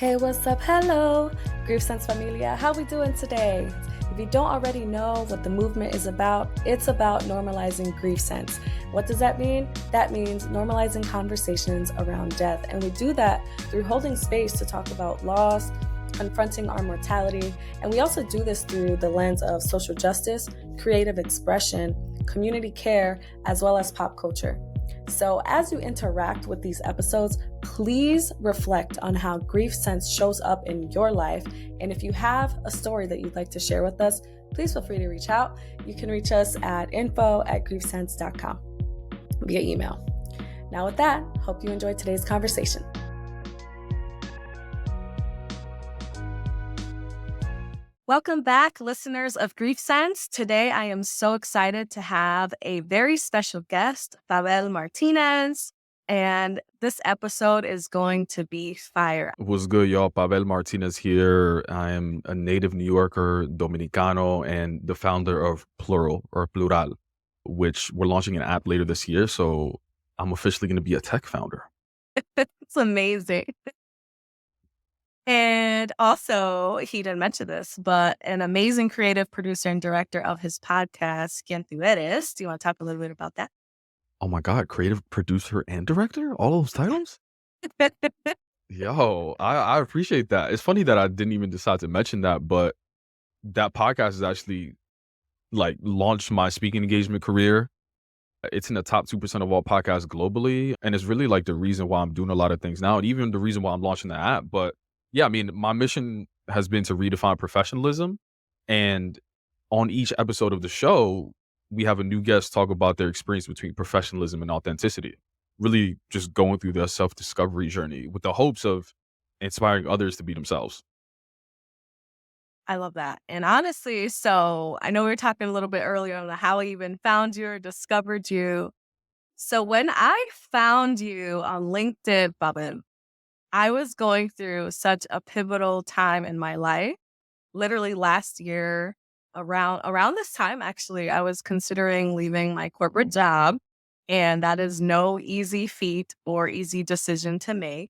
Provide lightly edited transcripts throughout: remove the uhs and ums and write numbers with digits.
Hey, what's up? Hello, griefsense familia. How we doing today? If you don't already know what the movement is about, it's about normalizing griefsense. What does that mean? That means normalizing conversations around death. And we do that through holding space to talk about loss, confronting our mortality. And we also do this through the lens of social justice, creative expression, community care, as well as pop culture. So as you interact with these episodes, please reflect on how grief sense shows up in your life. And if you have a story that you'd like to share with us, please feel free to reach out. You can reach us at info@griefsense.com via email. Now with that, hope you enjoyed today's conversation. Welcome back, listeners of Grief Sense. Today, I am so excited to have a very special guest, Pabel Martinez, and this episode is going to be fire. What's good, y'all? Pabel Martinez here. I am a native New Yorker, Dominicano, and the founder of Plurawl, which we're launching an app later this year. So I'm officially going to be a tech founder. It's amazing. And also, he didn't mention this, but an amazing creative producer and director of his podcast, Quien Tu Eres. Do you want to talk a little bit about that? Oh my God, creative producer and director? All those titles? Yo, I appreciate that. It's funny that I didn't even decide to mention that, but that podcast is actually launched my speaking engagement career. It's in the top 2% of all podcasts globally. And it's really the reason why I'm doing a lot of things now, and even the reason why I'm launching the app. But yeah, I mean, my mission has been to redefine professionalism. And on each episode of the show, we have a new guest talk about their experience between professionalism and authenticity, really just going through their self-discovery journey with the hopes of inspiring others to be themselves. I love that. And honestly, so I know we were talking a little bit earlier on how I even found you or discovered you. So when I found you on LinkedIn, Pabel, I was going through such a pivotal time in my life. Literally last year, around this time, actually, I was considering leaving my corporate job. And that is no easy feat or easy decision to make,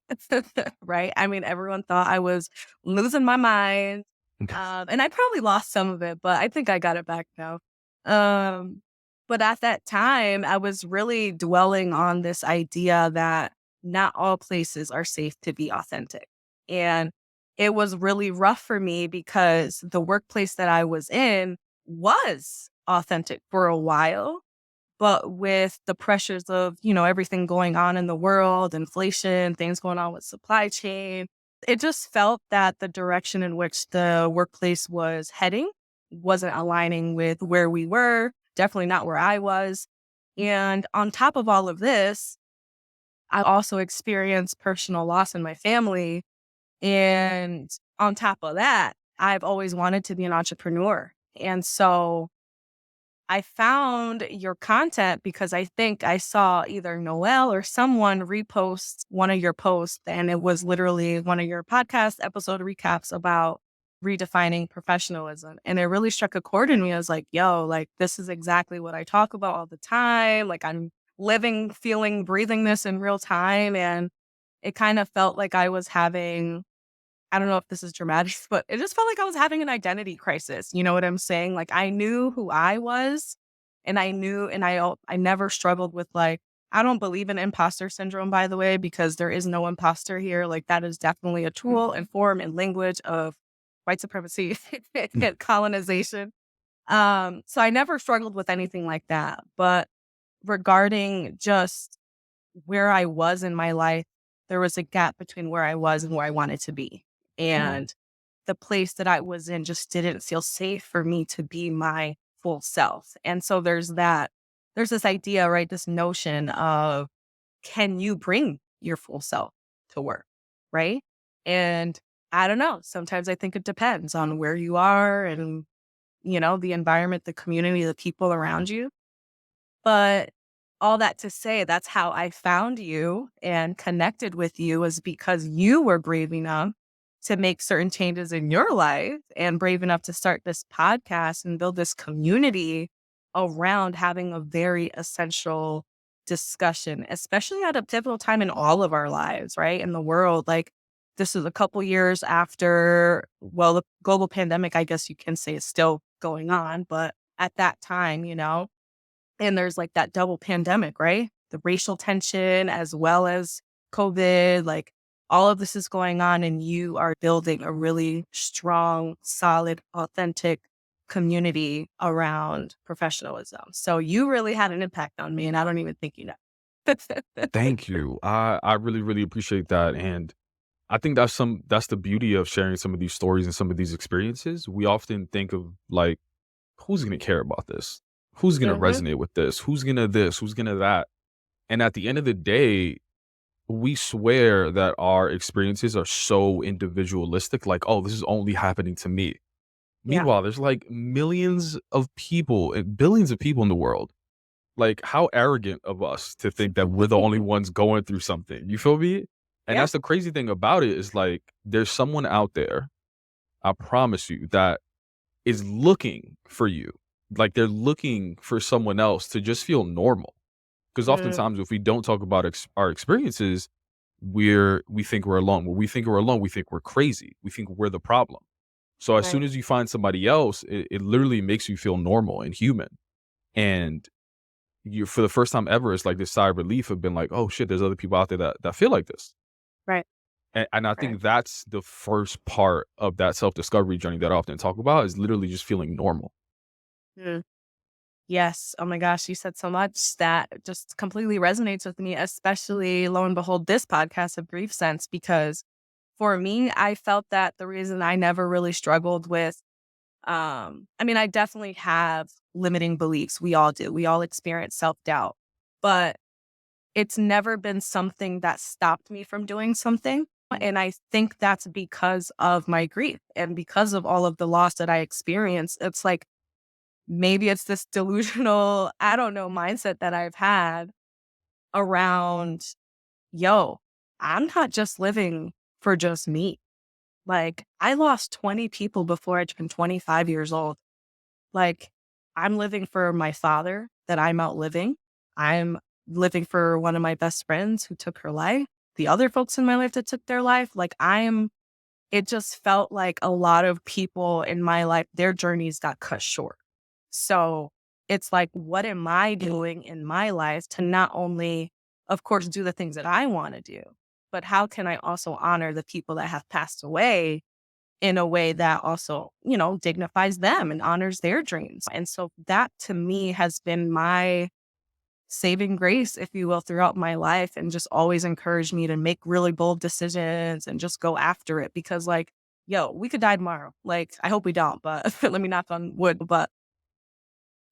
right? I mean, everyone thought I was losing my mind. And I probably lost some of it, but I think I got it back now. But at that time, I was really dwelling on this idea that not all places are safe to be authentic. And it was really rough for me because the workplace that I was in was authentic for a while. But with the pressures of, everything going on in the world, inflation, things going on with supply chain, it just felt that the direction in which the workplace was heading wasn't aligning with where we were, definitely not where I was. And on top of all of this, I also experienced personal loss in my family. And on top of that, I've always wanted to be an entrepreneur. And so I found your content because I think I saw either Noel or someone repost one of your posts, and it was literally one of your podcast episode recaps about redefining professionalism. And it really struck a chord in me. I was like, yo, this is exactly what I talk about all the time. I'm living, feeling, breathing this in real time. And it kind of felt like I was having, I don't know if this is dramatic, but it just felt like I was having an identity crisis. You know what I'm saying? I knew who I was, and I knew, and I never struggled with I don't believe in imposter syndrome, by the way, because there is no imposter here. That is definitely a tool and form and language of white supremacy and colonization. So I never struggled with anything like that. But regarding just where I was in my life, there was a gap between where I was and where I wanted to be. And the place that I was in just didn't feel safe for me to be my full self. And so there's this idea, right? This notion of, can you bring your full self to work? Right. And I don't know. Sometimes I think it depends on where you are and, the environment, the community, the people around you. But all that to say, that's how I found you and connected with you, was because you were brave enough to make certain changes in your life and brave enough to start this podcast and build this community around having a very essential discussion, especially at a pivotal time in all of our lives, right? In the world, this is a couple years after, well, the global pandemic, I guess you can say, is still going on, but at that time, and there's like that double pandemic, right? The racial tension as well as COVID, like all of this is going on, and you are building a really strong, solid, authentic community around professionalism. So you really had an impact on me, and I don't even think you know. Thank you. I really, really appreciate that. And I think that's the beauty of sharing some of these stories and some of these experiences. We often think of like, who's gonna care about this? Who's gonna Hmm. resonate with this? Who's gonna this? Who's gonna that? And at the end of the day, we swear that our experiences are so individualistic, like, oh, this is only happening to me. Yeah. Meanwhile, there's like millions of people and billions of people in the world. Like, how arrogant of us to think that we're the only ones going through something. You feel me? And Yeah. that's the crazy thing about it is like, there's someone out there, I promise you, that is looking for you. Like, they're looking for someone else to just feel normal. Because Mm, oftentimes, if we don't talk about our experiences, we think we're alone. When we think we're alone, we think we're crazy. We think we're the problem. So as soon right. as you find somebody else, it literally makes you feel normal and human. And you, for the first time ever, it's like this sigh of relief of being like, oh shit, there's other people out there that feel like this. Right. And I Right. think that's the first part of that self discovery journey that I often talk about is literally just feeling normal. Mm. Yes. Oh my gosh, you said so much that just completely resonates with me, especially lo and behold, this podcast of Grief Sense, because for me, I felt that the reason I never really struggled with, I mean, I definitely have limiting beliefs. We all do. We all experience self doubt, but it's never been something that stopped me from doing something. And I think that's because of my grief and because of all of the loss that I experienced. It's like, maybe it's this delusional, I don't know, mindset that I've had around, yo, I'm not just living for just me. Like, I lost 20 people before I turned 25 years old. Like, I'm living for my father that I'm outliving. I'm living for one of my best friends who took her life, the other folks in my life that took their life. Like, it just felt like a lot of people in my life, their journeys got cut short. So it's like, what am I doing in my life to not only, of course, do the things that I want to do, but how can I also honor the people that have passed away in a way that also, dignifies them and honors their dreams? And so that to me has been my saving grace, if you will, throughout my life, and just always encouraged me to make really bold decisions and just go after it because, like, yo, we could die tomorrow. Like, I hope we don't, but let me knock on wood. But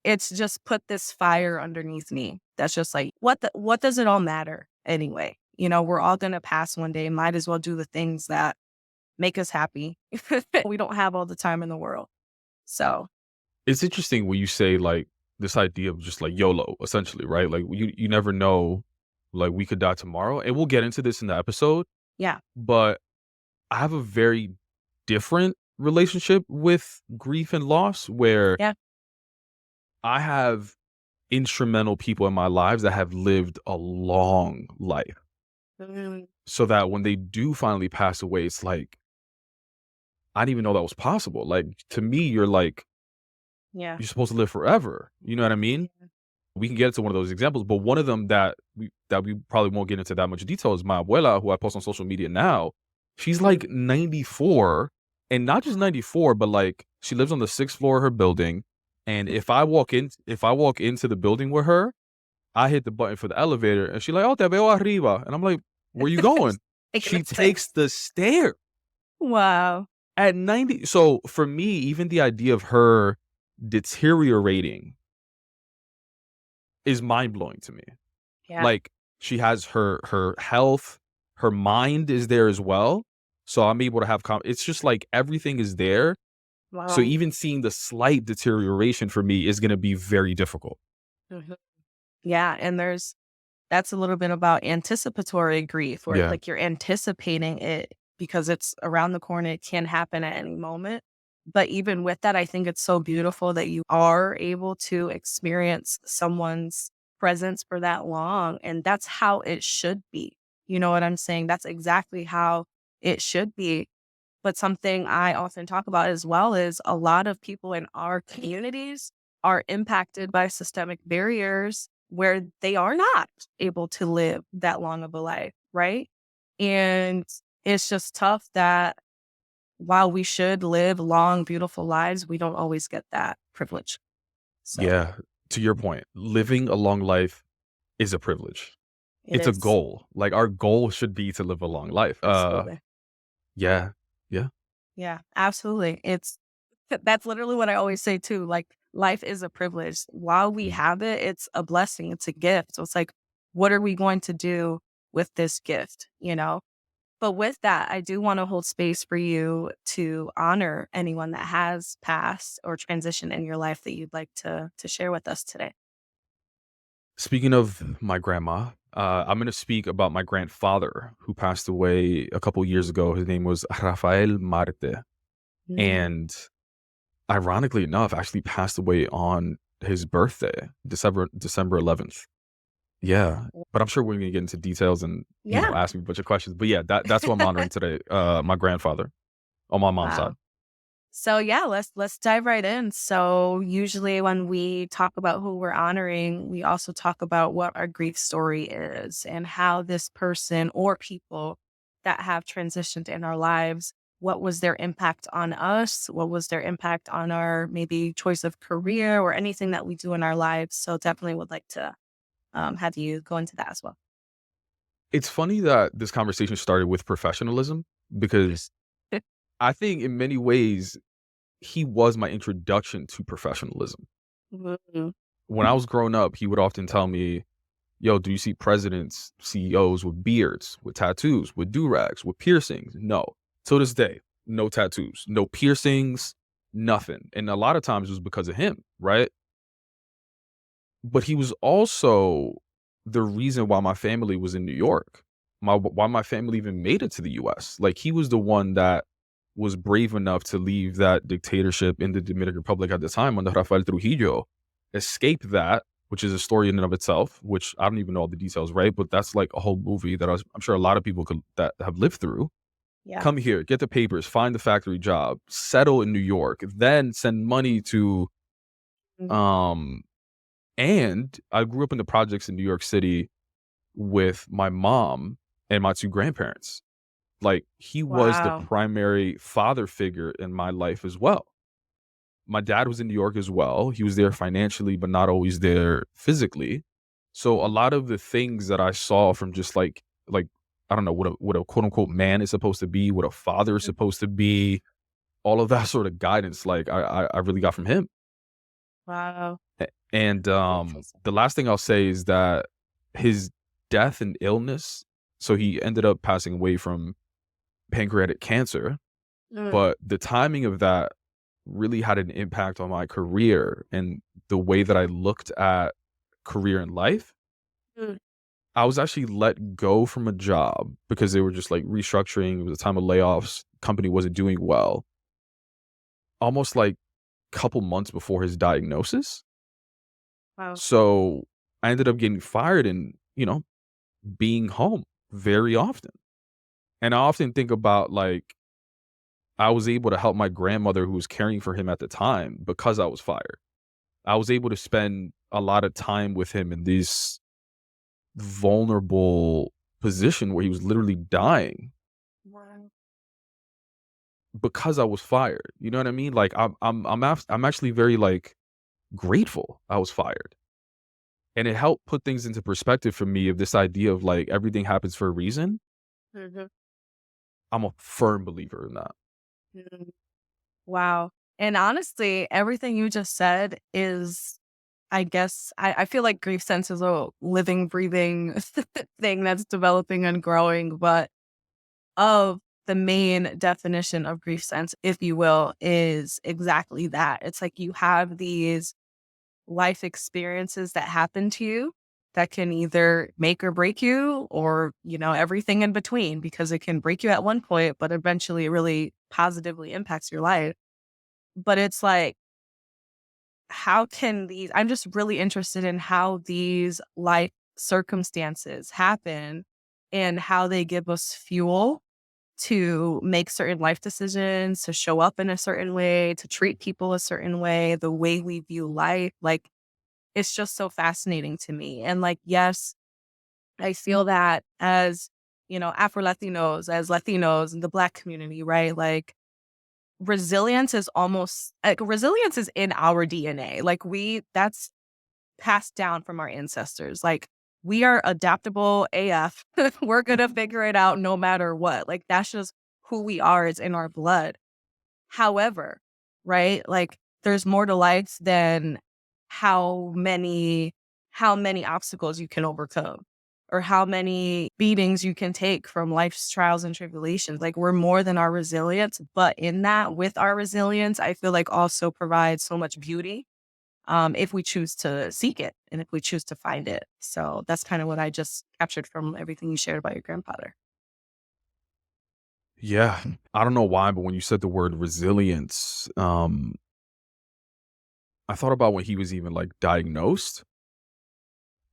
it's just put this fire underneath me. That's just like, what does it all matter anyway? We're all going to pass one day. Might as well do the things that make us happy. We don't have all the time in the world. So, It's interesting when you say like this idea of just like YOLO, essentially, right? Like you never know, like we could die tomorrow, and we'll get into this in the episode. yeah. But I have a very different relationship with grief and loss, where Yeah. I have instrumental people in my lives that have lived a long life, Mm, so that when they do finally pass away, it's like I didn't even know that was possible. Like to me, yeah. you're supposed to live forever. You know what I mean? We can get into one of those examples, but one of them that we probably won't get into that much detail is my abuela, who I post on social media now. She's Mm, like 94, and not just 94, but like she lives on the sixth floor of her building. And if I walk into the building with her, I hit the button for the elevator, and she's like, "Oh, te veo arriba," and I'm like, "Where you going?" taking the She stairs. takes the stair Wow. at 90. So for me, even the idea of her deteriorating is mind blowing to me. Yeah. Like, she has her health, her mind is there as well, so I'm able to have it's just like everything is there, so Wow. even seeing the slight deterioration for me is gonna be very difficult. Mhm. Yeah, and that's a little bit about anticipatory grief, where Yeah. like you're anticipating it because it's around the corner, it can happen at any moment. But even with that, I think it's so beautiful that you are able to experience someone's presence for that long. And that's how it should be. You know what I'm saying? That's exactly how it should be. But something I often talk about as well is a lot of people in our communities are impacted by systemic barriers where they are not able to live that long of a life, right? And it's just tough that while we should live long, beautiful lives, we don't always get that privilege. So Yeah, to your point, living a long life is a privilege. it It's a is. goal. Like, our goal should be to live a long life. Absolutely. Yeah, yeah, Yeah, absolutely. That's literally what I always say too. Like, life is a privilege. While we mhm. have it, it's a blessing, it's a gift. So it's like, what are we going to do with this gift, you know? But with that, I do want to hold space for you to honor anyone that has passed or transitioned in your life that you'd like to share with us today. Speaking of my grandma, I'm gonna speak about my grandfather who passed away a couple years ago. His name was Rafael Marte, Mm. and ironically enough, actually passed away on his birthday, December 11th. Yeah, but I'm sure we're gonna get into details and, Yeah. ask me a bunch of questions. But yeah, that's what I'm honoring today, my grandfather on my mom's side. Wow. So yeah, let's dive right in. So usually when we talk about who we're honoring, we also talk about what our grief story is and how this person or people that have transitioned in our lives, what was their impact on us? What was their impact on our maybe choice of career or anything that we do in our lives? So definitely would like to have you go into that as well. It's funny that this conversation started with professionalism because I think in many ways he was my introduction to professionalism. Mhm. When I was growing up, he would often tell me, "Yo, do you see presidents, CEOs with beards, with tattoos, with do-rags, with piercings?" No. Till this day, no tattoos, no piercings, nothing. And a lot of times it was because of him, right? But he was also the reason why my family was in New York. Why my family even made it to the US. Like, he was the one that was brave enough to leave that dictatorship in the Dominican Republic at the time under Rafael Trujillo, escape that, which is a story in and of itself, which I don't even know all the details, right? But that's like a whole movie that I'm sure a lot of people could that have lived through. Yeah. Come here, get the papers, find the factory job, settle in New York, then send money to Mm. um and I grew up in the projects in New York City with my mom and my two grandparents. Like, he was the Wow. primary father figure in my life as well. My dad was in New York as well. He was there financially, but not always there physically. So a lot of the things that I saw from just like I don't know what a quote unquote man is supposed to be, what a father is Mhm. supposed to be, all of that sort of guidance, like I really got from him. Wow. And Beautiful. the last thing I'll say is that his death and illness, so he ended up passing away from pancreatic cancer, Mm. but the timing of that really had an impact on my career and the way that I looked at career and life. Mm. I was actually let go from a job because they were just like restructuring. It was a time of layoffs. Company wasn't doing well. Almost like couple months before his diagnosis. Wow. So I ended up getting fired and, being home very often. And I often think about like I was able to help my grandmother who was caring for him at the time because I was fired. I was able to spend a lot of time with him in this vulnerable position where he was literally dying Wow. because I was fired. You know what I mean? Like, I'm actually very like grateful I was fired. And it helped put things into perspective for me of this idea of like everything happens for a reason. Mhm. I'm a firm believer in that. Mm. Wow. And honestly, everything you just said is, I guess, I feel like grief sense is a living, breathing thing that's developing and growing, but of the main definition of grief sense, if you will, is exactly that. It's like you have these life experiences that happen to you that can either make or break you or, everything in between because it can break you at one point, but eventually it really positively impacts your life. But it's like, how can I'm just really interested in how these life circumstances happen and how they give us fuel to make certain life decisions, to show up in a certain way, to treat people a certain way, the way we view life. Like, it's just so fascinating to me. And like, yes, I feel that as, Afro Latinos, as Latinos in the Black community, right? Like, resilience is in our DNA. Like, that's passed down from our ancestors. Like, we are adaptable AF. We're going to figure it out no matter what. Like, that's just who we are. It's in our blood. However, right? Like, there's more to life than how many how many obstacles you can overcome or how many beatings you can take from life's trials and tribulations. Like, we're more than our resilience, but in that, with our resilience, I feel like also provides so much beauty, if we choose to seek it and if we choose to find it. So that's kind of what I just captured from everything you shared about your grandfather. Yeah. I don't know why, but when you said the word resilience, I thought about when he was even like diagnosed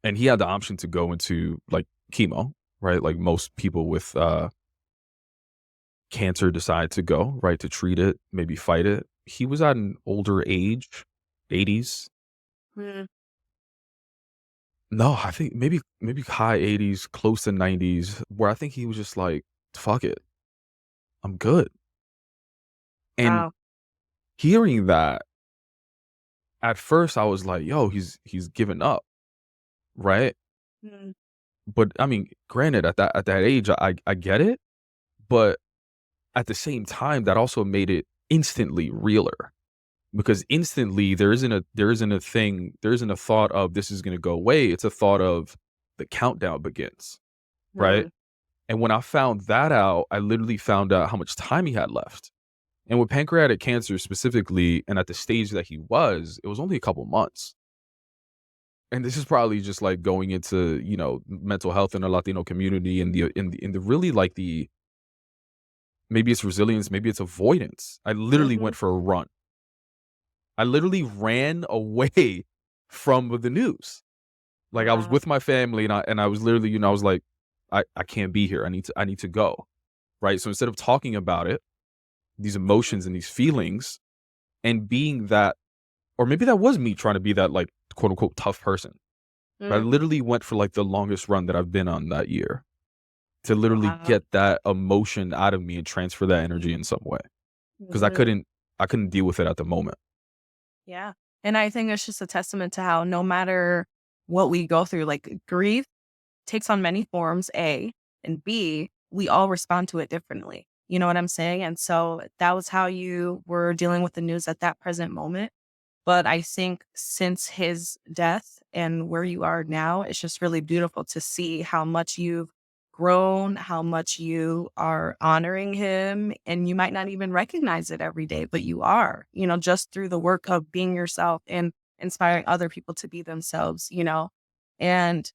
and he had the option to go into like chemo, right? Like most people with cancer decide to go, right, to treat it, maybe fight it. He was at an older age, 80s. Mm. No, I think maybe high 80s, close to 90s, where I think he was just like, fuck it, I'm good. And Wow. hearing that, at first I was like, yo, he's given up, right? Mm. But I mean, granted, at that age, I get it, but at the same time, that also made it instantly realer because instantly there isn't a thought of this is gonna go away. It's a thought of the countdown begins, right? Mm. And when I found that out, I literally found out how much time he had left. And with pancreatic cancer specifically, and at the stage that he was, it was only a couple months. And this is probably just like going into, mental health in the Latino community and the really like the maybe it's resilience, maybe it's avoidance. I literally Mhm. went for a run. I literally ran away from the news. Like I was Wow. with my family and I was literally, I was like, I can't be here. I need to go. Right. So instead of talking about it, these Mhm. emotions and these feelings and being that, or maybe that was me trying to be that like quote unquote tough person. But I Mm. literally went for like the longest run that I've been on that year to literally Wow. get that emotion out of me and transfer that energy in some way. Cause I Mhm. couldn't, I couldn't deal with it at the moment. Yeah. And I think it's just a testament to how no matter what we go through, like, grief takes on many forms, A, and B, we all respond to it differently. You know what I'm saying? And so that was how you were dealing with the news at that present moment. But I think since his death and where you are now, it's just really beautiful to see how much you've grown, how much you are honoring him. And you might not even recognize it every day, but you are, just through the work of being yourself and inspiring other people to be themselves. And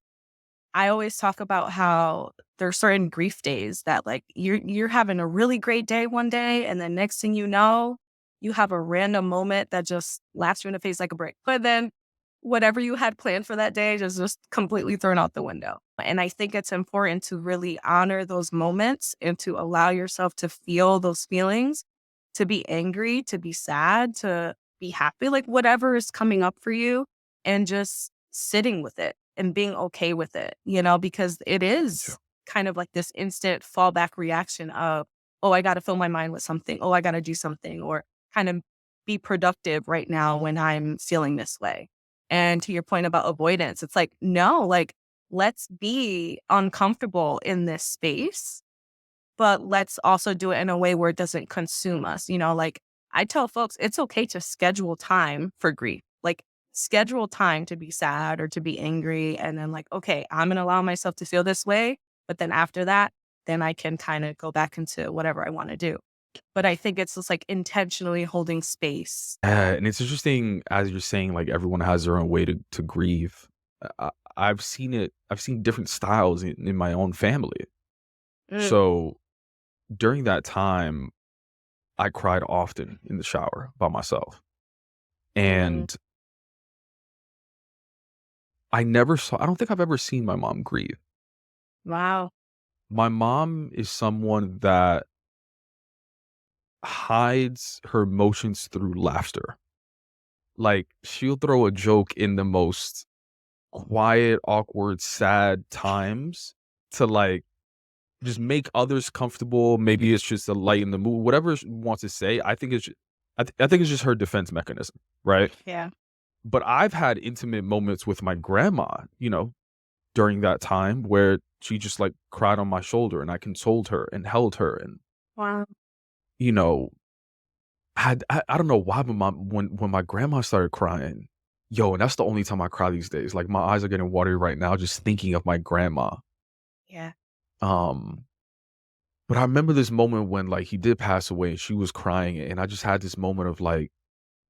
I always talk about how there's certain grief days that like you're having a really great day one day, and then next thing you know, you have a random moment that just slaps you in the face like a brick. But then whatever you had planned for that day just completely thrown out the window. And I think it's important to really honor those moments and to allow yourself to feel those feelings, to be angry, to be sad, to be happy, like whatever is coming up for you, and just sitting with it and being okay with it, because it Yeah. is kind of like this instant fallback reaction of, oh, I got to fill my mind with something. Oh, I got to do something or kind of be productive right now when I'm feeling this way. And to your point about avoidance, it's like, no, like, let's be uncomfortable in this space, but let's also do it in a way where it doesn't consume us. Like, I tell folks it's okay to schedule time for grief. Like, schedule time to be sad or to be angry. And then, like, okay, I'm going to allow myself to feel this way. But then after that, then I can kind of go back into whatever I want to do. But I think it's just like intentionally holding space. Yeah, and it's interesting as you're saying, like everyone has their own way to grieve. I've seen it. I've seen different styles in my own family. Mm. So during that time, I cried often in the shower by myself, Mm. and I never saw. I don't think I've ever seen my mom grieve. Wow. My mom is someone that. hides her emotions through laughter. Like, she'll throw a joke in the most quiet, awkward, sad times to, like, just make others comfortable. Maybe it's just to lighten the mood, whatever she wants to say. I think it's I think it's just her defense mechanism, right? Yeah. But I've had intimate moments with my grandma, during that time where she just, like, cried on my shoulder and I consoled her and held her and, Wow. you know, I don't know why, but when my grandma started crying, yo, and that's the only time I cry these days. Like, my eyes are getting watery right now just thinking of my grandma. Yeah. Um, but I remember this moment when, like, he did pass away and she was crying, and I just had this moment of like,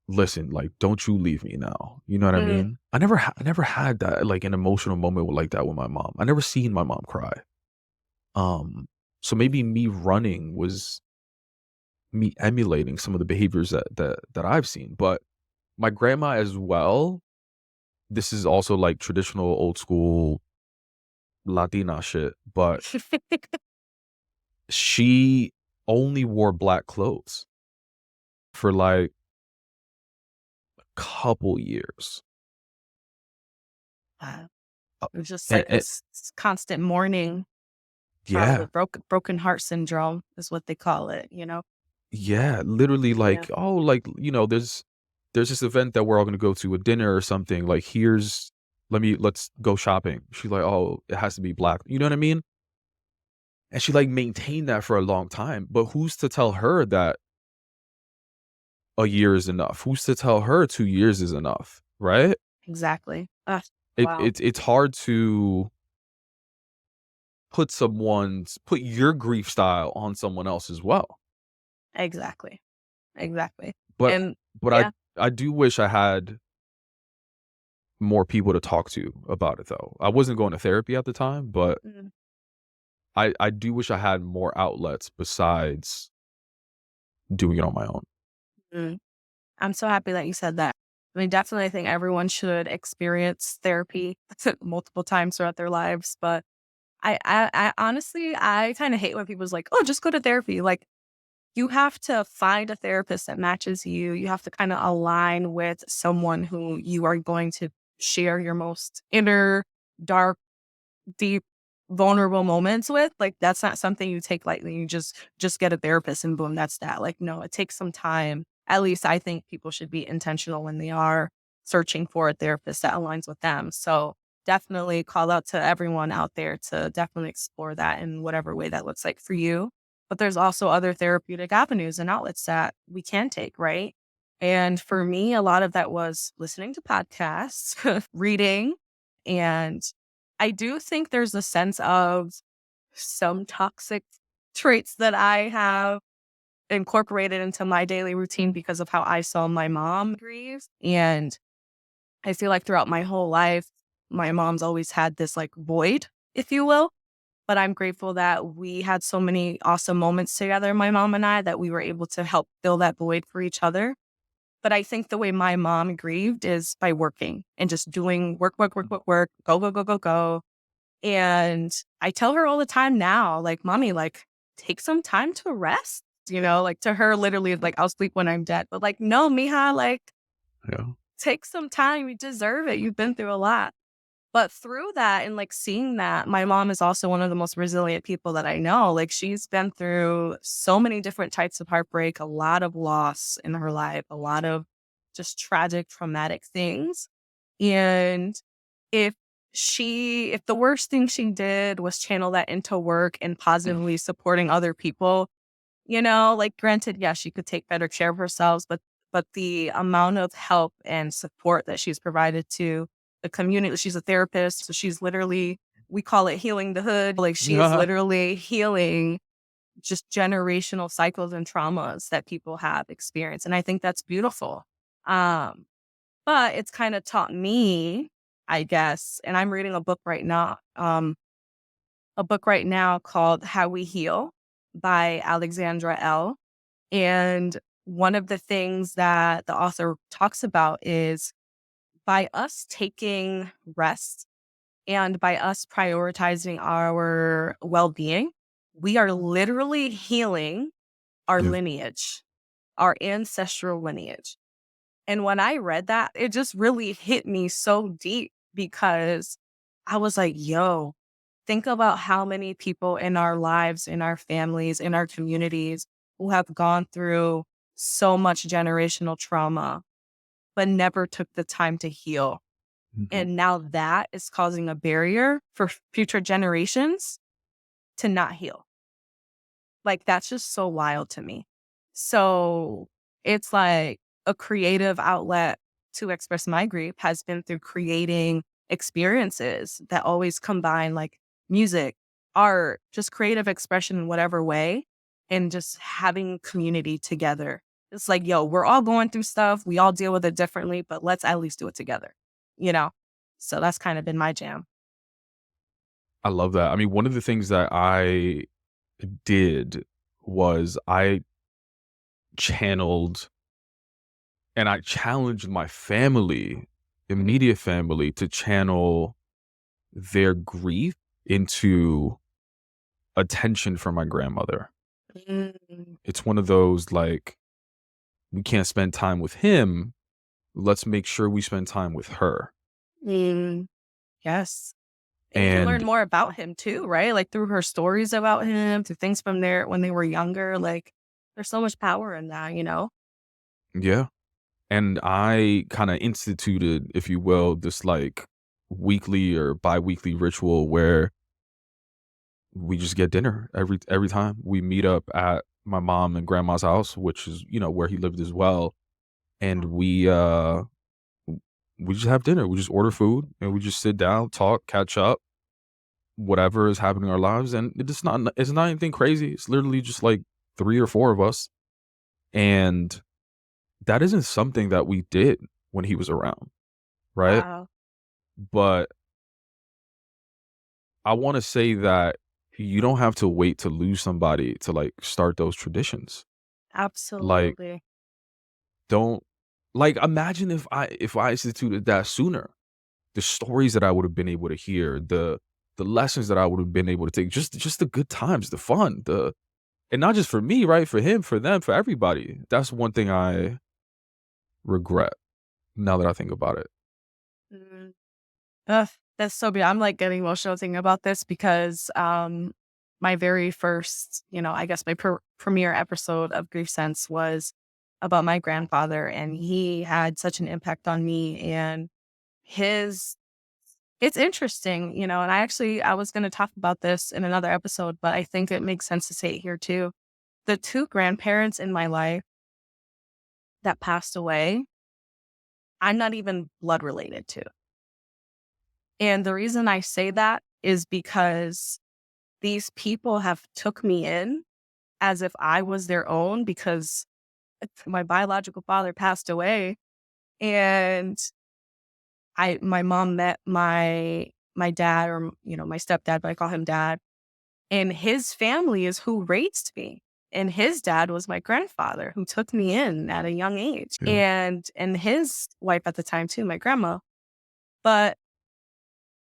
"Listen, like, don't you leave me now." You know what I Mm. mean? I never had that, like, an emotional moment like that with my mom. I never seen my mom cry. Um, so maybe me running was me emulating some of the behaviors that I've seen, but my grandma as well, this is also, like, traditional old school Latina shit, but she only wore black clothes for, like, a couple years. Wow. Uh, It was just like and this constant mourning, yeah, probably broken heart syndrome is what they call it, you know? yeah, literally, Yeah. like, "Oh, like, there's this event that we're all gonna go to, a dinner or something, like, let's go shopping." She's like, "Oh, it has to be black." You know what I mean? And she, like, maintained that for a long time, but who's to tell her that a year is enough? Who's to tell her 2 years is enough, right? Exactly. Wow. It's hard to put your grief style on someone else as well. Exactly. Exactly. But And but yeah. I do wish I had more people to talk to about it, though. I wasn't going to therapy at the time, but Mm, I do wish I had more outlets besides doing it on my own. mm. I'm so happy that you said that. I mean, definitely, I think everyone should experience therapy multiple times throughout their lives. But I honestly, I kind of hate when people's like, "Oh, just go to therapy." Like, you have to find a therapist that matches you. You have to kind of align with someone who you are going to share your most inner, dark, deep, vulnerable moments with. Like, that's not something you take lightly. You just get a therapist and boom, that's that. Like, no, it takes some time. At least I think people should be intentional when they are searching for a therapist that aligns with them. So definitely call out to everyone out there to definitely explore that in whatever way that looks like for you. But there's also other therapeutic avenues and outlets that we can take, right? And for me, a lot of that was listening to podcasts, reading, and I do think there's a sense of some toxic traits that I have incorporated into my daily routine because of how I saw my mom grieve. And I feel like throughout my whole life, my mom's always had this like void, if you will. But I'm grateful that we had so many awesome moments together, my mom and I, that we were able to help fill that void for each other. But I think the way my mom grieved is by working and just doing work, work, work, work, work, go, go, go, go, go. And I tell her all the time now, like, "Mommy, like, take some time to rest." Like, to her, literally, like, "I'll sleep when I'm dead." But, like, "No, mija, like, Yeah. take some time. You deserve it. You've been through a lot." But through that and, like, seeing that, my mom is also one of the most resilient people that I know. Like, she's been through so many different types of heartbreak, a lot of loss in her life, a lot of just tragic, traumatic things. And if if the worst thing she did was channel that into work and positively supporting other people, like, granted, yeah, she could take better care of herself, but the amount of help and support that she's provided to the community. She's a therapist, so she's literally, we call it healing the hood. Like, she is literally healing just generational cycles and traumas that people have experienced. And I think that's beautiful. Um, but it's kind of taught me, I guess, and I'm reading a book right now called How We Heal by Alexandra L. And one of the things that the author talks about is by us taking rest and by us prioritizing our well being, we are literally healing our Yeah. lineage, our ancestral lineage. And when I read that, it just really hit me so deep because I was like, yo, think about how many people in our lives, in our families, in our communities who have gone through so much generational trauma, but never took the time to heal. Mhm. And now that is causing a barrier for future generations to not heal. Like, that's just so wild to me. So it's like a creative outlet to express my grief has been through creating experiences that always combine like music, art, just creative expression in whatever way, and just having community together. It's like, yo, we're all going through stuff. We all deal with it differently, but let's at least do it together, you know? So that's kind of been my jam. I love that. I mean, one of the things that I did was I channeled and I challenged my family, immediate family, to channel their grief into attention for my grandmother. Mm, It's one of those like, we can't spend time with him. Let's make sure we spend time with her. mm, yes. And you can learn And more about him too, right? Like through her stories about him, through things from there when they were younger. Like there's so much power in that, you know? yeah, and I kind of instituted, if you will, this like weekly or bi-weekly ritual where we just get dinner every time we meet up at my mom and grandma's house, which is, where he lived as well. And we just have dinner. We just order food and we just sit down, talk, catch up, whatever is happening in our lives. And it's not anything crazy. It's literally just like three or four of us. And that isn't something that we did when he was around, right? Wow. But I want to say that you don't have to wait to lose somebody to like start those traditions. Like, Absolutely. don't like imagine if I instituted that sooner. The stories that I would have been able to hear, the lessons that I would have been able to take, just the good times, the fun, and not just for me, right? For him, for them, for everybody. That's one thing I regret now that I think about it. Mm. Ugh, that's so beautiful. I'm like getting emotional thinking about this because my very first, I guess my premiere episode of Grief Sense was about my grandfather, and he had such an impact on me. And his it's interesting, and I was going to talk about this in another episode, but I think it makes sense to say it here too. The two grandparents in my life that passed away, I'm not even blood related to. And the reason I say that is because these people have took me in as if I was their own because my biological father passed away, and my mom met my dad, or my stepdad, but I call him dad. And his family is who raised me. And his dad was my grandfather who took me in at a young age. Yeah. And his wife at the time too, my grandma. But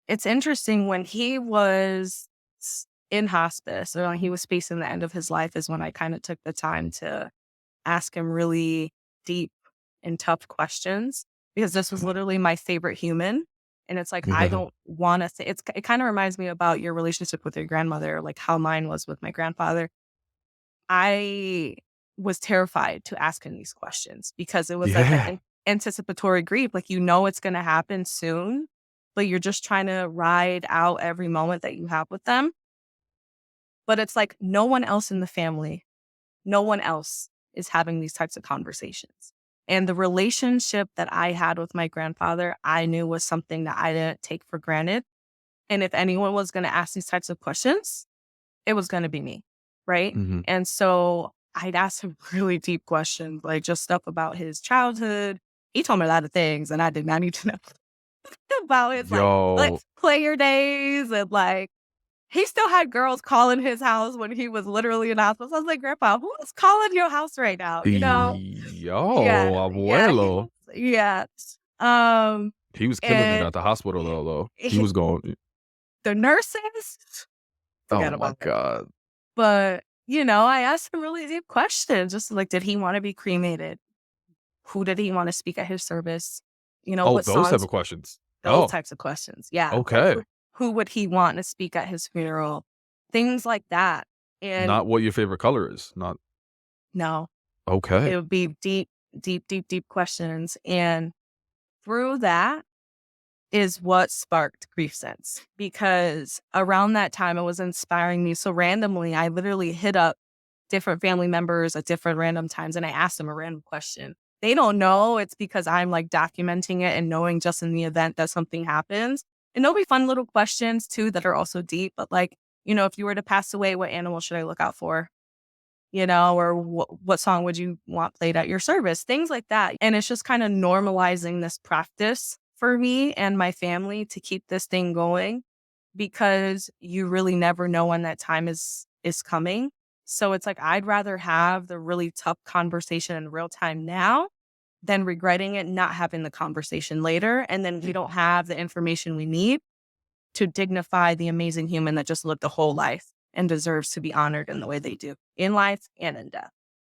it's interesting when he was in hospice or when he was facing the end of his life is when I kind of took the time to ask him really deep and tough questions because this was literally my favorite human. And it's like, I Yeah. don't want to say it kind of reminds me about your relationship with your grandmother, like how mine was with my grandfather. I was terrified to ask him these questions because it was like Yeah. anticipatory grief. Like, it's going to happen soon, but you're just trying to ride out every moment that you have with them. But it's like no one else in the family, no one else is having these types of conversations. And the relationship that I had with my grandfather, I knew was something that I didn't take for granted. And if anyone was going to ask these types of questions, it was going to be me. Right. Mhm. And so I'd ask him really deep questions, like just stuff about his childhood. He told me a lot of things and I did not need to know about his like Yo. player days and like he still had girls calling his house when he was literally in hospital. So I was like, Grandpa, who is calling your house right now? Yo, Yeah, yeah, Abuelo. yeah. He was killing it And at the hospital though. He he was going the nurses, oh forget my about it. god. But I asked him really deep questions, just like, did he want to be cremated? Who did he want to speak at his service? Oh, What those type songs? of questions. Those Oh, types of questions. Yeah. Like okay. who would he want to speak at his funeral? Things like that. And Not what your favorite color is. Not no, it okay. would be deep, deep, deep, deep questions. And through that is what sparked griefsense, because around that time it was inspiring me. So randomly, I literally hit up different family members at different random times and I asked them a random question. They don't know it's because I'm like documenting it and knowing just in the event that something happens. And there'll be fun little questions too that are also deep, but like, if you were to pass away, what animal should I look out for? Or what song would you want played at your service? Things like that. And it's just kind of normalizing this practice for me and my family to keep this thing going, because you really never know when that time is coming. So it's like I'd rather have the really tough conversation in real time now than regretting it, not having the conversation later. And then we don't have the information we need to dignify the amazing human that just lived a whole life and deserves to be honored in the way they do in life and in death,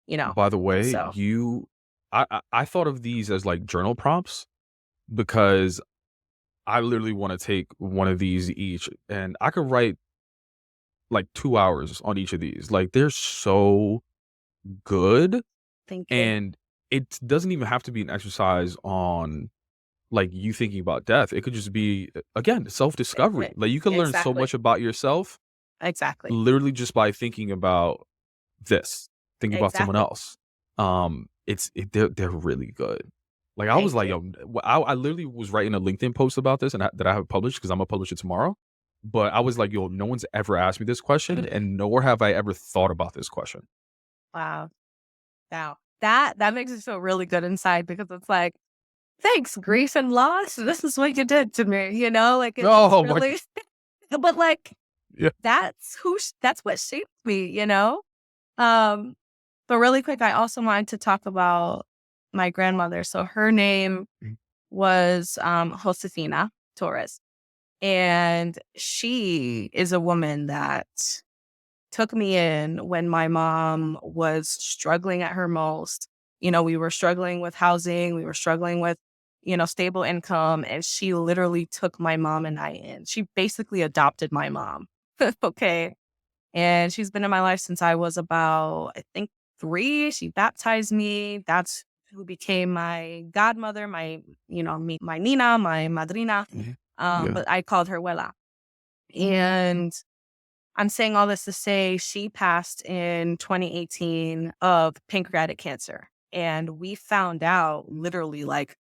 you know? By the way, So I thought of these as like journal prompts because I literally want to take one of these each and I could write like 2 hours on each of these. Like they're so good thank you. and it doesn't even have to be an exercise on like you thinking about death. It could just be again, self-discovery. Like you can learn so Exactly. much about yourself Exactly. literally just by thinking about this, thinking about someone Exactly. else. They're really good. Like I was Thank like, you. yo, I literally was writing a LinkedIn post about this and that I have published because I'm gonna publish it tomorrow. But I was like, yo, no one's ever asked me this question, and nor have I ever thought about this question. Wow. Wow. That makes me feel really good inside, because it's like, thanks, grief and loss. This is what you did to me, Like it's Oh my, really but like yeah, that's what shaped me. Um, but really quick, I also wanted to talk about my grandmother. So her name was Josefina Torres. And she is a woman that took me in when my mom was struggling at her most. We were struggling with housing, we were struggling with, stable income. And she literally took my mom and I in. She basically adopted my mom. Okay. And she's been in my life since I was about, I think, 3. She baptized me. That's who became my godmother, my Nina, my madrina. mhm, yeah, But I called her Abuela. And I'm saying all this to say she passed in 2018 of pancreatic cancer. And we found out literally like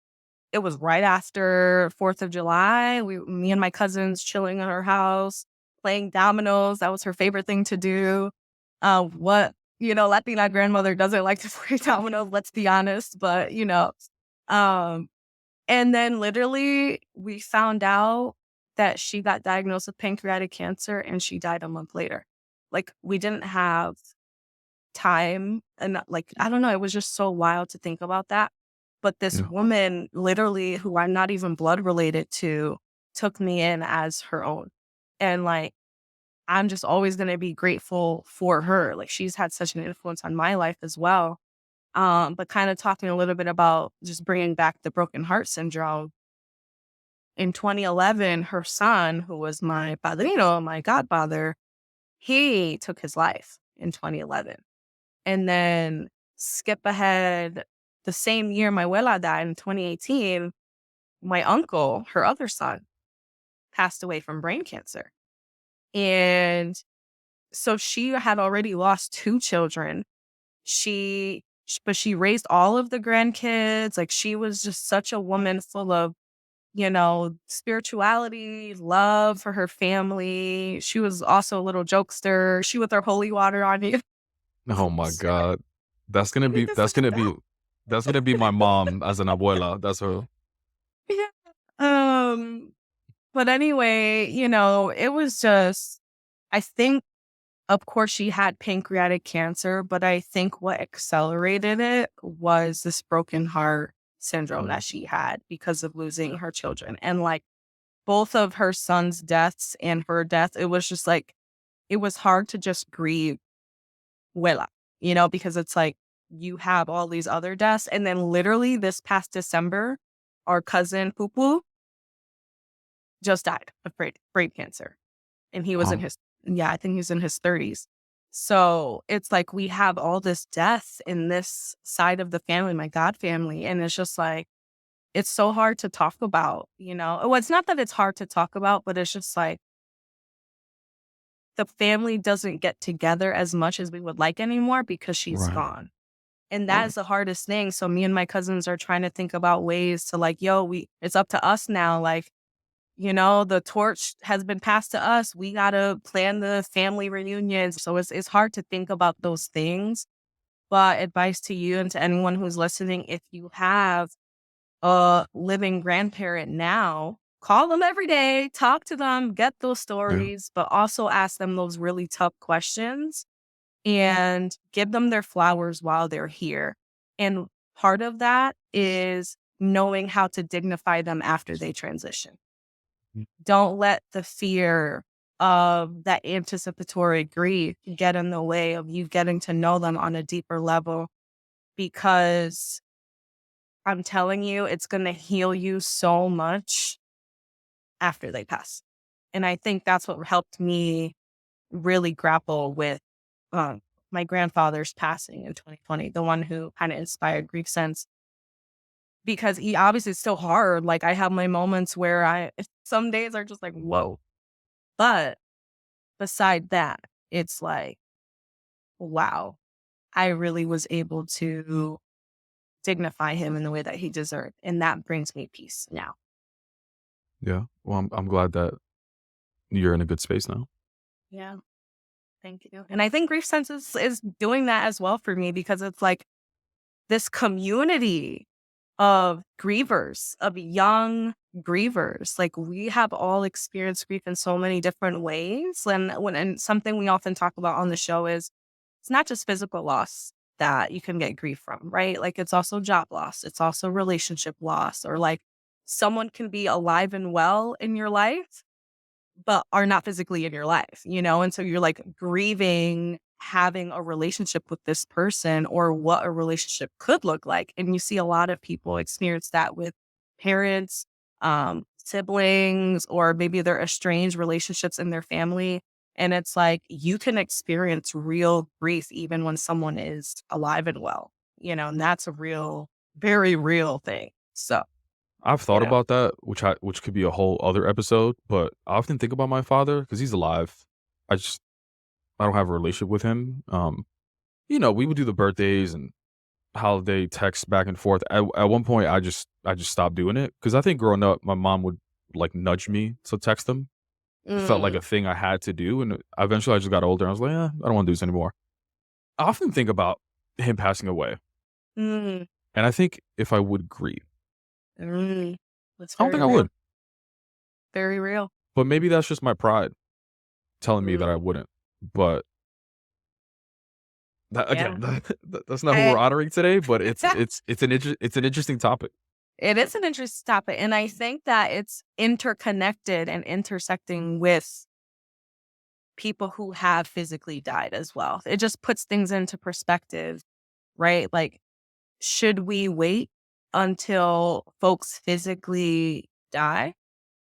it was right after 4th of July. Me and my cousins chilling in her house, playing dominoes. That was her favorite thing to do. Latina grandmother doesn't like to play dominoes, let's be honest. But, um, and then literally we found out that she got diagnosed with pancreatic cancer and she died a month later. Like we didn't have time, and like I don't know, it was just so wild to think about that. But this yeah. woman literally, who I'm not even blood related to, took me in as her own. And like I'm just always going to be grateful for her. Like she's had such an influence on my life as well. But kind of talking a little bit about just bringing back the broken heart syndrome. In 2011, her son, who was my padrino, my godfather, he took his life in 2011. And then skip ahead, the same year my abuela died in 2018, my uncle, her other son, passed away from brain cancer. And so she had already lost 2 children. But she raised all of the grandkids. Like she was just such a woman full of, spirituality, love for her family. She was also a little jokester. She would throw holy water on you. Oh my Shit, god, that's gonna I need be to that's stop gonna that. be that's gonna be my mom as an abuela. That's her. Yeah. Um, but anyway, it was just, I think, of course, she had pancreatic cancer, but I think what accelerated it was this broken heart syndrome Mm, that she had because of losing her children. And like both of her sons' deaths and her death, it was just like, it was hard to just grieve Abuela, because it's like you have all these other deaths. And then literally this past December, our cousin Pupu just died of brain cancer. And he was in Wow. his, yeah, I think he was in his 30s. So it's like we have all this death in this side of the family, my God family. And it's just like, it's so hard to talk about. Well, it's not that it's hard to talk about, but it's just like the family doesn't get together as much as we would like anymore because she's Right. gone. And that Right. is the hardest thing. So me and my cousins are trying to think about ways to like, it's up to us now. Like, the torch has been passed to us. We got to plan the family reunions. So it's hard to think about those things. But advice to you and to anyone who's listening, if you have a living grandparent now, call them every day, talk to them, get those Yeah. stories, but also ask them those really tough questions and give them their flowers while they're here. And part of that is knowing how to dignify them after they transition. Mm. Don't let the fear of that anticipatory grief get in the way of you getting to know them on a deeper level, because I'm telling you, it's going to heal you so much after they pass. And I think that's what helped me really grapple with um, my grandfather's passing in 2020, the one who kind of inspired griefsense, because he obviously is still hard. Like I have my moments where some days are just like, whoa. But beside that, it's like, wow, I really was able to dignify him in the way that he deserved. And that brings me peace now. Yeah. Well, I'm glad that you're in a good space now. Yeah. Thank you. And I think Grief Sense is doing that as well for me, because it's like this community of grievers, of young grievers. Like we have all experienced grief in so many different ways. And something we often talk about on the show is it's not just physical loss that you can get grief from, right? Like it's also job loss. It's also relationship loss, or like someone can be alive and well in your life but are not physically in your life. And so you're like grieving having a relationship with this person or what a relationship could look like. And you see a lot of people experience that with parents, siblings, or maybe they're estranged relationships in their family. And it's like you can experience real grief even when someone is alive and well, and that's a real, very real thing. So, I've you thought know, about that, which could be a whole other episode, but I often think about my father because he's alive. I just I don't have a relationship with him. We would do the birthdays and holiday texts back and forth. At one point, I just stopped doing it because I think growing up, my mom would like nudge me to text him. It felt like mm, a thing I had to do, and eventually I just got older. And I was like, I don't want to do this anymore. I often think about him passing away, mm, and I think if I would grieve, mm. That's I don't very think I real. would. Very real. But maybe that's just my pride telling me that I Mm, wouldn't. But that yeah. again, that's not who we're I honoring today, but it's an interesting topic. It is an interesting topic, and I think that it's interconnected and intersecting with people who have physically died as well. It just puts things into perspective, right? Like, should we wait until folks physically die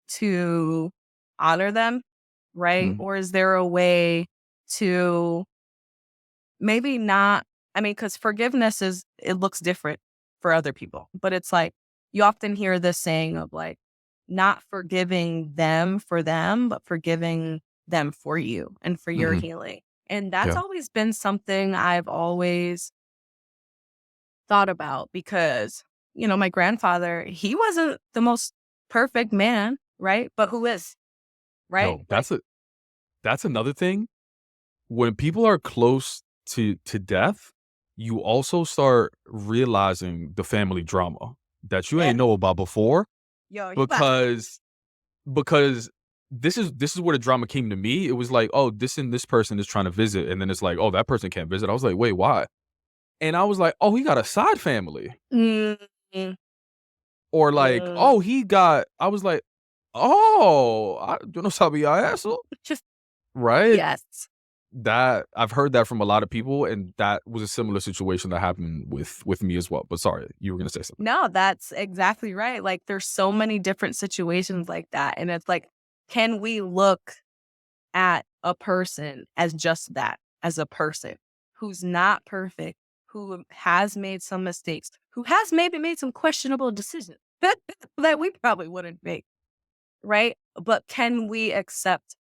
to honor them, right? Mm, Or is there a way to maybe not, I mean, because forgiveness it looks different for other people, but it's like you often hear this saying of like not forgiving them for them, but forgiving them for you and for your mhm, healing. And that's yeah. always been something I've always thought about because, my grandfather, he wasn't the most perfect man, right? But who is, right? Yo, Like, that's another thing. When people are close to death, you also start realizing the family drama that you yeah, ain't know about before yo, you about because because this is where the drama came to me. It was like, oh, this and this person is trying to visit, and then it's like, oh, that person can't visit. I was like, wait, why? And I was like, oh, he got a side family. mm, mm, Or like, mm. oh, he got I was like, oh, I don't know sabía eso. Just Right? yes. That I've heard that from a lot of people, and that was a similar situation that happened with me as well. But sorry, you were gonna say something. No, that's exactly right. Like, there's so many different situations like that, and it's like, can we look at a person as just that, as a person who's not perfect, who has made some mistakes, who has maybe made some questionable decisions that we probably wouldn't make, right? But can we accept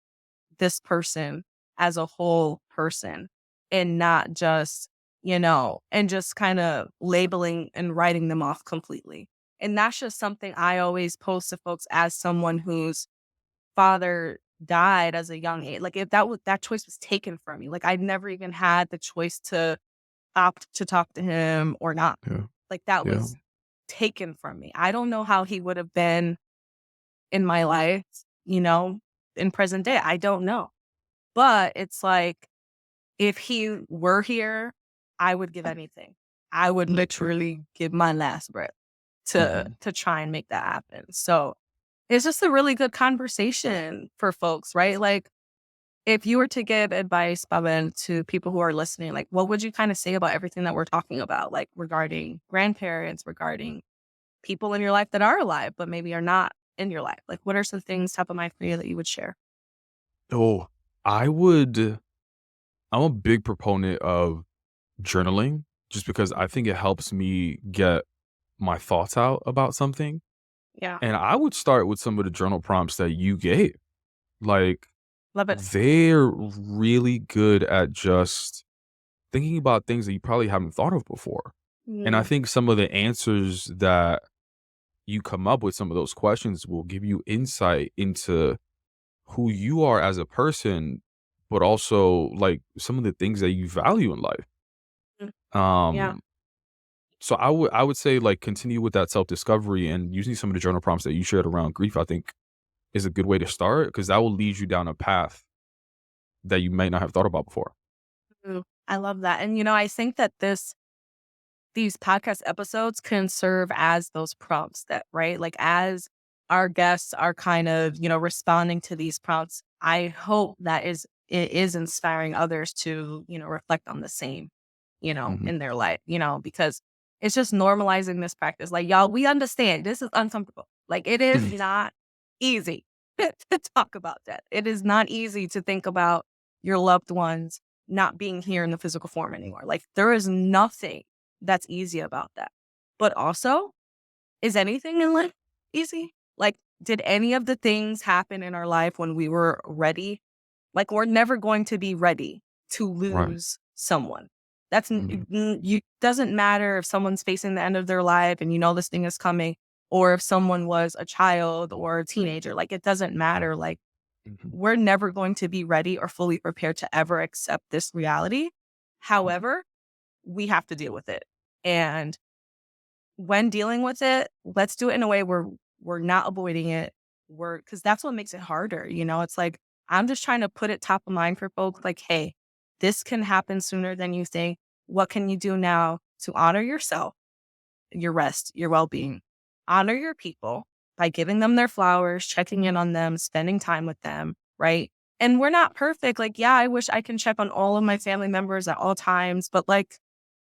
this person as a whole person and not just, and just kind of labeling and writing them off completely? And that's just something I always post to folks as someone whose father died as a young age. Like, if that choice was taken from me, like I never even had the choice to opt to talk to him or not. Yeah, Like, that yeah, was taken from me. I don't know how he would have been in my life, you know, in present day. I don't know. But it's like, if he were here, I would give anything. I would literally give my last breath to hmm try and make that happen. So it's just a really good conversation for folks, right? Like, if you were to give advice, Babin, to people who are listening, like, what would you kind of say about everything that we're talking about, like regarding grandparents, regarding people in your life that are alive, but maybe are not in your life? Like, what are some things top of mind for you that you would share? Oh, I would. I'm a big proponent of journaling, just because I think it helps me get my thoughts out about something. Yeah. And I would start with some of the journal prompts that you gave. Like, Love it. they're really good at just thinking about things that you probably haven't thought of before. And I Mm, think some of the answers that you come up with, some of those questions will give you insight into who you are as a person, but also like some of the things that you value in life. mm, yeah. Um, so I would say like continue with that self discovery and using some of the journal prompts that you shared around grief. I think is a good way to start because that will lead you down a path that you might not have thought about before. Mm, I love that. And, I think that these podcast episodes can serve as those prompts that, right? Like, as our guests are kind of, responding to these prompts, I hope that it is inspiring others to, reflect on the same, hmm in their life, because it's just normalizing this practice. Like, y'all, we understand this is uncomfortable. Like, it is not easy to talk about that. It is not easy to think about your loved ones not being here in the physical form anymore. Like, there is nothing that's easy about that. But also, is anything in life easy? Like, did any of the things happen in our life when we were ready? Like, we're never going to be ready to Right. lose someone. That's hmm you doesn't matter if someone's facing the end of their life and this thing is coming, or if someone was a child or a teenager. Like, it doesn't matter. Like, hmm we're never going to be ready or fully prepared to ever accept this reality. However, we have to deal with it. And when dealing with it, let's do it in a way where we're not avoiding it. Because that's what makes it harder. It's like, I'm just trying to put it top of mind for folks like, hey, this can happen sooner than you think. What can you do now to honor yourself, your rest, your well being? Honor your people by giving them their flowers, checking in on them, spending time with them, right? And we're not perfect. Like, yeah, I wish I can check on all of my family members at all times, but like,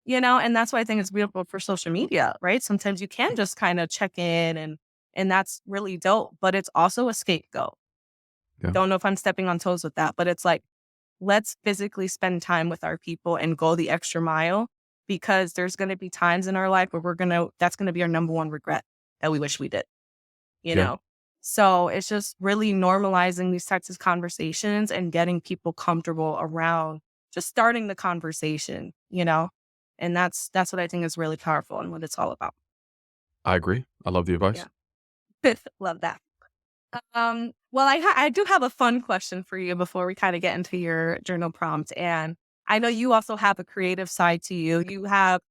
and that's why I think it's beautiful for social media, right? Sometimes you can just kind of check in and that's really dope, but it's also a scapegoat. Yeah. Don't know if I'm stepping on toes with that, but it's like, let's physically spend time with our people and go the extra mile, because there's going to be times in our life where that's going to be our number one regret that we wish we did, you Yeah. know? So it's just really normalizing these types of conversations and getting people comfortable around just starting the conversation. And that's what I think is really powerful and what it's all about. I agree. I love the advice. Yeah. Love that. Well, I do have a fun question for you before we kind of get into your journal prompt. And I know you also have a creative side to you. You have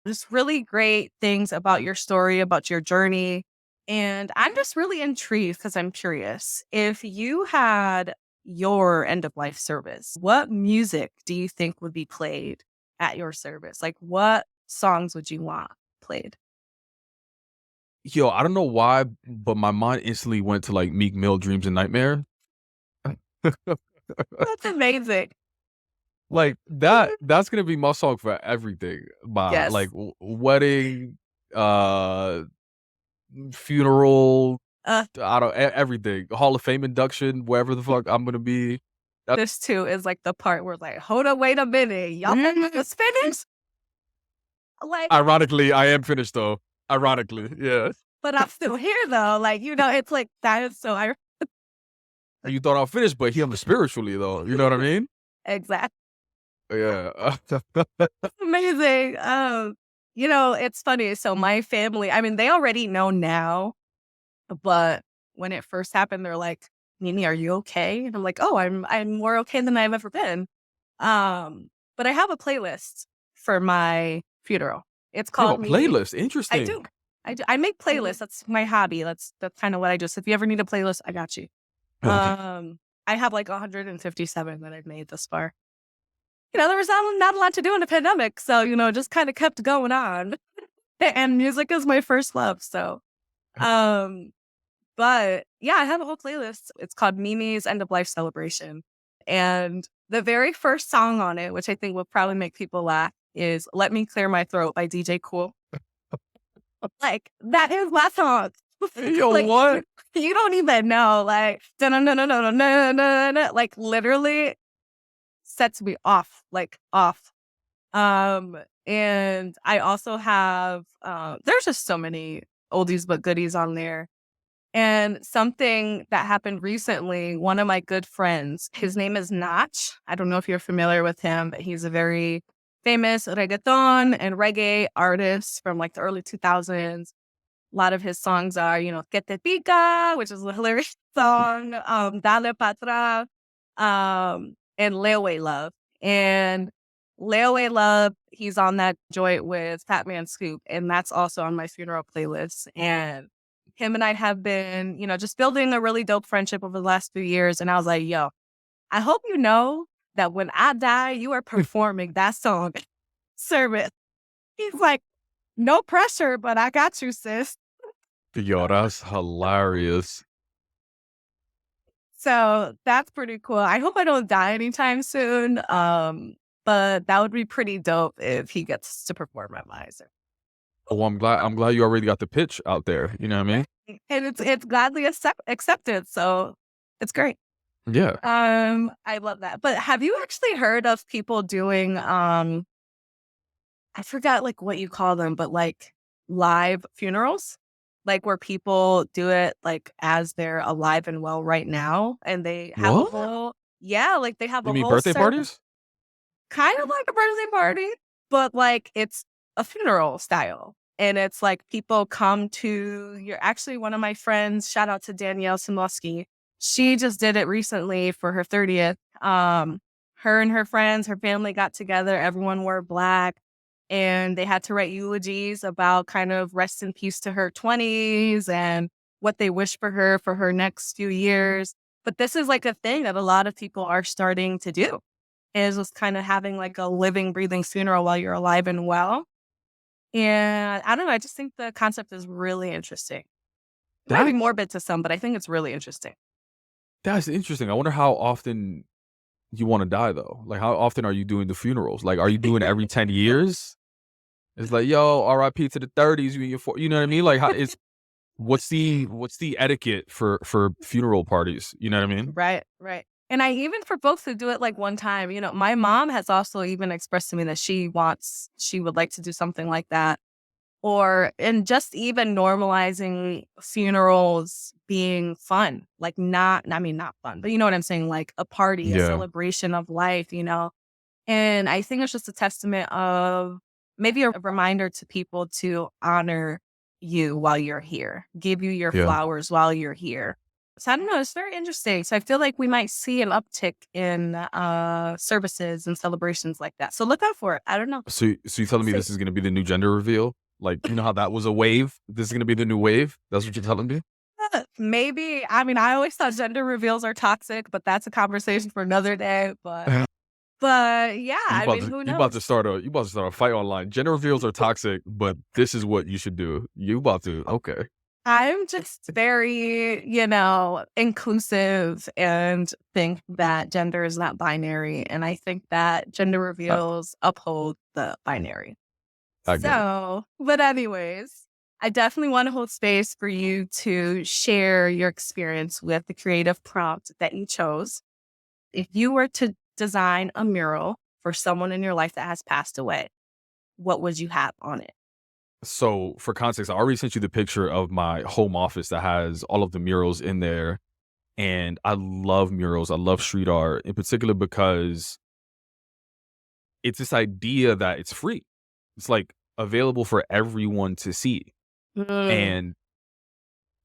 just really great things about your story, about your journey. And I'm just really intrigued because I'm curious. If you had your end of life service, what music do you think would be played at your service? Like, what songs would you want played? Yo, I don't know why, but my mind instantly went to like Meek Mill, Dreams and Nightmare. That's amazing. Like that's gonna be my song for everything. My Yes. like wedding, funeral, Uh, I don't everything. Hall of Fame induction, wherever the fuck I'm gonna be. That this too is like the part where like, hold up, wait a minute, y'all was finished? Like, ironically, I am finished though. Ironically, yeah. but I'm still here though. Like, it's like that is so You thought I'm finished, but here I'm spiritually though. You know what I mean? exactly Yeah. amazing. It's funny. So my family, I mean, they already know now, but when it first happened, they're like, Mimi, are you okay? And I'm like, oh, I'm more okay than I've ever been. But I have a playlist for my funeral. It's You have called a Mimi. playlist. I Interesting. do. I do. I make playlists. That's my hobby. That's kind of what I do. So if you ever need a playlist, I got you. I have like 157 that I've made this far. There was not a lot to do in the pandemic, so just kind of kept going on. And music is my first love, so um but yeah, I have a whole playlist. It's called Mimi's End of Life Celebration. And the very first song on it, which I think will probably make people laugh, is Let Me Clear My Throat by DJ Cool. Like, that is my song. Yo, Like, what? you don't even know. Like, da-na-na-na-na-na-na-na, like, literally sets me off, like, off. And I also have, there's just so many oldies but goodies on there. And something that happened recently, one of my good friends, his name is Notch. I don't know if you're familiar with him, but he's a very famous reggaeton and reggae artist from like the early 2000s. A lot of his songs are, Que Te Pica, which is a hilarious song, Dale Patra, and Layaway Love. And Layaway Love, he's on that joint with Fat Man Scoop, and that's also on my funeral playlist. And him and I have been, just building a really dope friendship over the last few years. And I was like, yo, I hope you know that when I die, you are performing that song service. He's like, no pressure, but I got you, sis. Yo, that's hilarious. So that's pretty cool. I hope I don't die anytime soon. But that would be pretty dope if he gets to perform at my service. Oh, I'm glad you already got the pitch out there. You know what I mean? And it's gladly accepted. So it's great. Yeah. I love that. But have you actually heard of people doing I forgot like what you call them, but like live funerals? Like where people do it like as they're alive and well right now, and they have a What? whole yeah, like they have You a mean whole birthday service, parties? kind of like a birthday party, but like it's a funeral style. And it's like people come to you're actually one of my friends, shout out to Danielle Simowski. She just did it recently for her 30th. Her and her friends, her family got together, everyone wore black, and they had to write eulogies about kind of rest in peace to her 20s and what they wish for her next few years. But this is like a thing that a lot of people are starting to do, is just kind of having like a living, breathing funeral while you're alive and well. And I don't know, I just think the concept is really interesting. It might be That morbid to some, but I think it's really interesting. that's interesting. I wonder how often you want to die though. Like how often are you doing the funerals? Like are you doing it every 10 years? It's like, yo, RIP to the 30s, you and your you know what I mean? Like how is what's the etiquette for funeral parties? You know what I mean? Right, right. And I even for folks who do it like one time, my mom has also even expressed to me that she would like to do something like that. And just even normalizing funerals being fun, like not fun, but you know what I'm saying? Like a party, a Yeah. celebration of life. And I think it's just a testament of maybe a reminder to people to honor you while you're here, give you your Yeah. flowers while you're here. So I don't know, it's very interesting. So I feel like we might see an uptick in services and celebrations like that. So look out for it. I don't know. So you telling We'll me see. this is gonna be the new gender reveal? Like, you know how that was a wave? This is gonna be the new wave? That's what you're telling me? Maybe. I mean, I always thought gender reveals are toxic, but that's a conversation for another day. But yeah, I mean, who You about to knows? start a fight online. Gender reveals are toxic, but this is what you should do. You about to okay. I'm just very, inclusive and think that gender is not binary. And I think that gender I, reveals uphold the binary. I get it. So, but anyways, I definitely want to hold space for you to share your experience with the creative prompt that you chose. If you were to design a mural for someone in your life that has passed away, what would you have on it? So for context, I already sent you the picture of my home office that has all of the murals in there. And I love murals. I love street art in particular because it's this idea that it's free. It's like available for everyone to see. Mm, And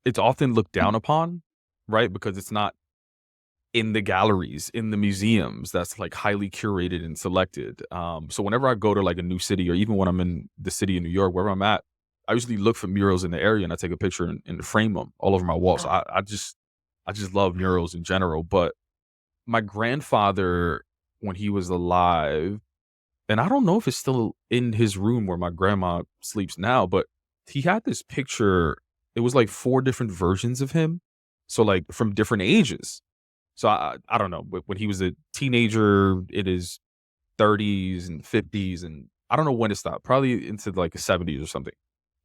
it's often looked down upon, right? Because it's not in the galleries, in the museums that's like highly curated and selected. So whenever I go to like a new city or even when I'm in the city of New York, wherever I'm at, I usually look for murals in the area and I take a picture and frame them all over my wall. So wow. I just love murals in general. But my grandfather, when he was alive, and I don't know if it's still in his room where my grandma sleeps now, but he had this picture. It was like 4 different versions of him. So like from different ages. So I don't know, when he was a teenager in his 30s and 50s, and I don't know when it stopped, probably into like the 70s or something.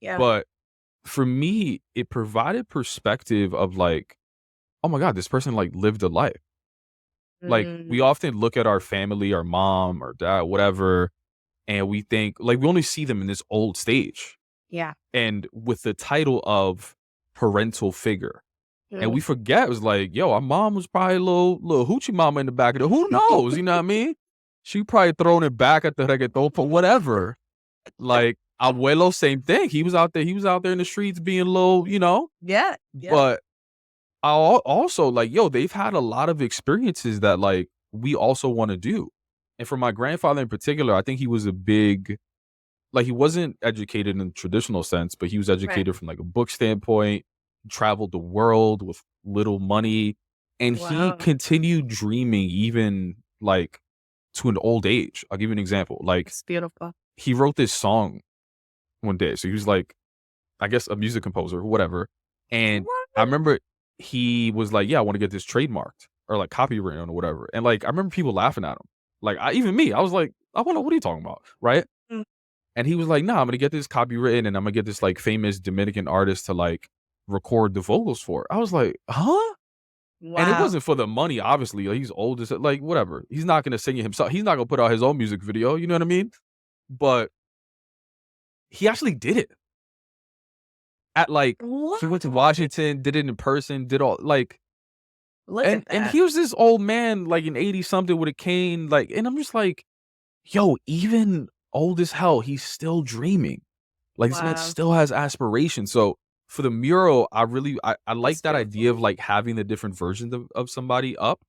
Yeah. But for me, it provided perspective of like, oh my God, this person like lived a life. Like we Mm, often look at our family, our mom or dad, whatever, and we think like we only see them in this old stage. yeah. And with the title of parental figure. And we Mm. forget it was like, yo, our mom was probably a little hoochie mama in the back of the who knows? You know what I mean? She probably throwing it back at the reggaeton for whatever. Like Abuelo, same thing. He was out there in the streets being low, you know. Yeah. Yep. But also like, yo, they've had a lot of experiences that like we also want to do. And for my grandfather in particular, I think he was a big like he wasn't educated in the traditional sense, but he was Right. educated from like a book standpoint, traveled the world with little money, and he Wow. continued dreaming even like to an old age. I'll give you an example. Like It's beautiful. he wrote this song one day. So he was like, I guess a music composer or whatever. And I What? remember he was like, yeah, I want to get this trademarked or like copywritten or whatever. And like I remember people laughing at him. Like even me, I was like, I want to, what are you talking about? Right. Mm. And he was like, "Nah, I'm gonna get this copywritten and I'm gonna get this like famous Dominican artist to like record the vocals for it." I was like, "Huh?" And it Wow. wasn't for the money, obviously. Like, he's old as like whatever. He's not gonna sing it himself. He's not gonna put out his own music video. You know what I mean? But he actually did it at like he What? went to Washington, did it in person, did all like Look at and that. he was this old man like an 80 something with a cane, like, and I'm just like, yo, even old as hell, he's still dreaming. Like, this man Wow. still has aspirations. So for the mural, I That's like that idea beautiful. of like having the different versions of somebody up.